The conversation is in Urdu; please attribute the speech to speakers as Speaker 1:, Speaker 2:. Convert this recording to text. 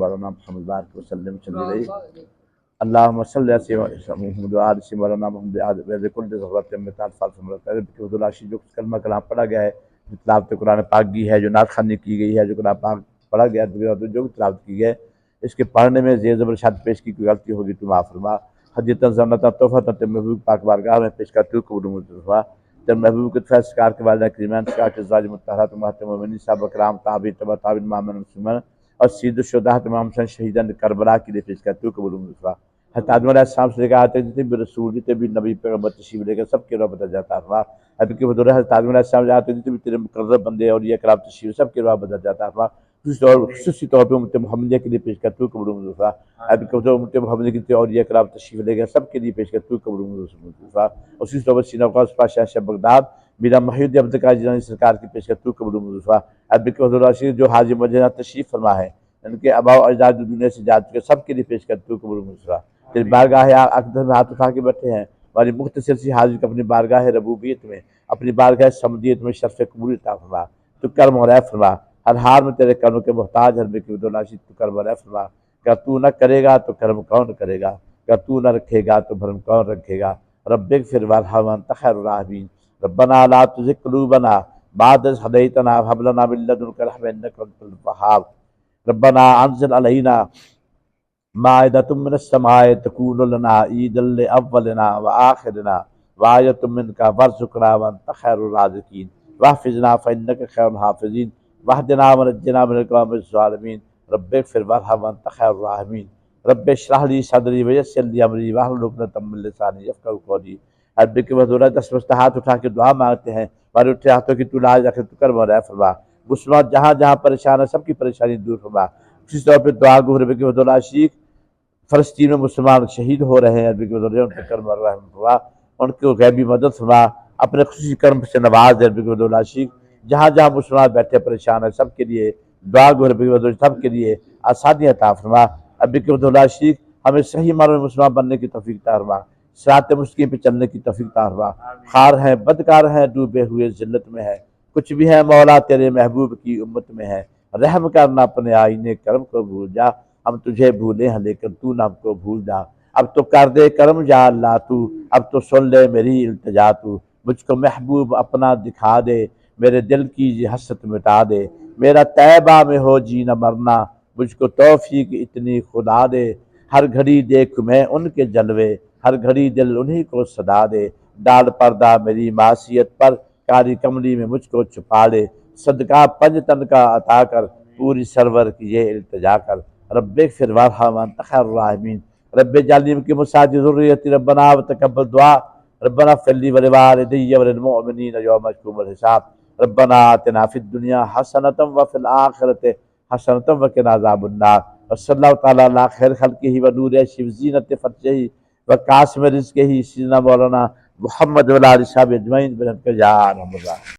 Speaker 1: مولانا محمد بارک وسلم چلی رہی اللہم صلی علی محمد و آل مولانا محمد کل ضرورت امتحان فالف حضوراشی جو کلمہ کلام پڑھا گیا ہے، جو تلاوت قرآن پاک کی ہے، جو نعت خوانی کی گئی ہے، جو قرآن پاک پڑھا گیا ہے، جو تلاوت کی ہے، اس کے پڑھنے میں زیر زبر شاد پیش کی کوئی غلطی ہوگی تو معاف فرما۔ حدیثاً زمنتا تحفہ تر محبوب پاک بارگاہ میں پیش کرتے ہوئے قبول مصطفیٰ تر محبوب کے فیضکار کے والدہ کریمان شاہ کے ازواج مطہرات محترم مومنین صاحب اکرام تابعین تبع تابعین مامن مسلمان اور سید الشہداء تمام حسین شہیدان کربلا کے لیے پیش کرتے ہوئے قبول مصطفیٰ۔ حضرت آدم علیہ السلام سے لے کر آتے جتنے بھی رسول جتنے بھی نبی پیغمبر تشریف لے کر سب کے روح بدل جاتا ہے ابھی کے حضور حضرت آدم علیہ السلام سے آتے جتنے بھی تیرے مقرب بندے اور یہ کرام تشریف سب کے روح بدل جاتا ہے خصوصی طور پہ امت محمدیہ کے لیے پیش کرتے ہوئے قبول مصطفیٰ ابھی کے حضور امت محمدیہ کے اور یہ کرام تشریف لے کر سب کے لیے پیش کرتے ہوئے قبول مصطفیٰ اسی طور پر سینہ وقاص پاشا شاہ بغداد میرا محی الدین عبد القادر جیلانی سرکار کی پیش کرتے ہوئے قبول مصطفیٰ ابھی کے حضور راشد جو حاجی مدینہ تشریف فرما ہے ان کے آباء و اجداد جو دنیا سے جا چکے سب کے لیے پیش کرتے ہوئے قبول مصطفیٰ تیری بارگاہ اقدس میں ہاتھ اٹھا کے بیٹھے ہیں ہماری مختصر سی حاضری کو اپنی بارگاہ ربوبیت میں اپنی بارگاہ سمدیت میں شرف قبول عطا فرما تو کرم و رحم فرما ہر حال میں تیرے کرم کے محتاج ہر بے کی راشد تو کرم و رحم فرما اگر تو نہ کرے گا تو کرم کون کرے گا اگر تو نہ رکھے گا تو بھرم کون رکھے گا رب اغفر وارحم وانت خیر الراحمین ربنا لا تزغ قلوبنا بعد إذ هديتنا وهب لنا من لدنك رحمة إنك أنت الوهاب ربنا أنزل علينا مائدة من السماء تكون لنا عيدا لأولنا وآخرنا وآية منك وارزقنا وأنت خير الرازقين واحفظنا فإنك خير الحافظين واهدنا ونجنا من القوم الظالمين رب اغفر وارحم وأنت خير الراحمين رب اشرح لي صدري ويسر لي أمري واحلل عقدة من لساني يفقهوا قولي رب کے حضور دس بستہ ہاتھ اٹھا کے دعا مانگتے ہیں ہمارے اٹھے ہاتھوں کی تو لاج رکھے تو کرم و رحم فرما مسلمان جہاں جہاں پریشان ہے سب کی پریشانی دور فرما اسی طور پہ دعا گو رب کے حضور عاشق فلسطین میں مسلمان شہید ہو رہے ہیں رب کے حضور ان کے کرم و رحم فرما ان کو غیبی مدد فرما اپنے خصوصی کرم سے نواز دے رب کے حضور عاشق جہاں جہاں مسلمان بیٹھے پریشان ہیں سب کے لیے دعا گو رب کے حضور سب کے لیے آسانی عطا فرما رب کے حضور عاشق ہمیں صحیح معنوں میں مسلمان بننے کی توفیق عطا فرما صراط مستقیم پہ چلنے کی توفیق عطا فرما خار ہیں بدکار ہیں ڈوبے ہوئے ذلت میں ہے کچھ بھی ہے مولا تیرے محبوب کی امت میں ہے رحم کرنا اپنے آئینے کرم کو بھول جا ہم تجھے بھولے ہیں لیکن تو نہ ہم کو بھول جا اب تو کر دے کرم یا اللہ تو اب تو سن لے میری التجا تو مجھ کو محبوب اپنا دکھا دے میرے دل کی یہ حسرت مٹا دے میرا طیبہ میں ہو جینا مرنا مجھ کو توفیق اتنی خدا دے ہر گھڑی دیکھ میں ان کے جلوے ہر گھڑی دل انہی کو صدا دے ڈال پردہ میری معصیت پر کاری کملی میں مجھ کو چھپا لے صدقہ پنج تن کا عطا کر پوری سرور کی یہ التجا کر رب اغفر وارحم وانت خیر الراحمین رب اجعلنی من مصاجد ذریتی ربنا وتقبل دعا ربنا اغفر لی ولوالدی وللمؤمنین یوم یقوم الحساب ربنا آتنا فی الدنیا حسنۃ وفی الآخرۃ حسنۃ وقنا عذاب النار وصلی اللہ تعالی علی خیر خلقہ ونور عرشہ وزینۃ فرشہ وقاسم رزقہ سیدنا مولانا محمد وعلی آلہ وصحبہ اجمعین برحمتک یا ارحم الراحمین۔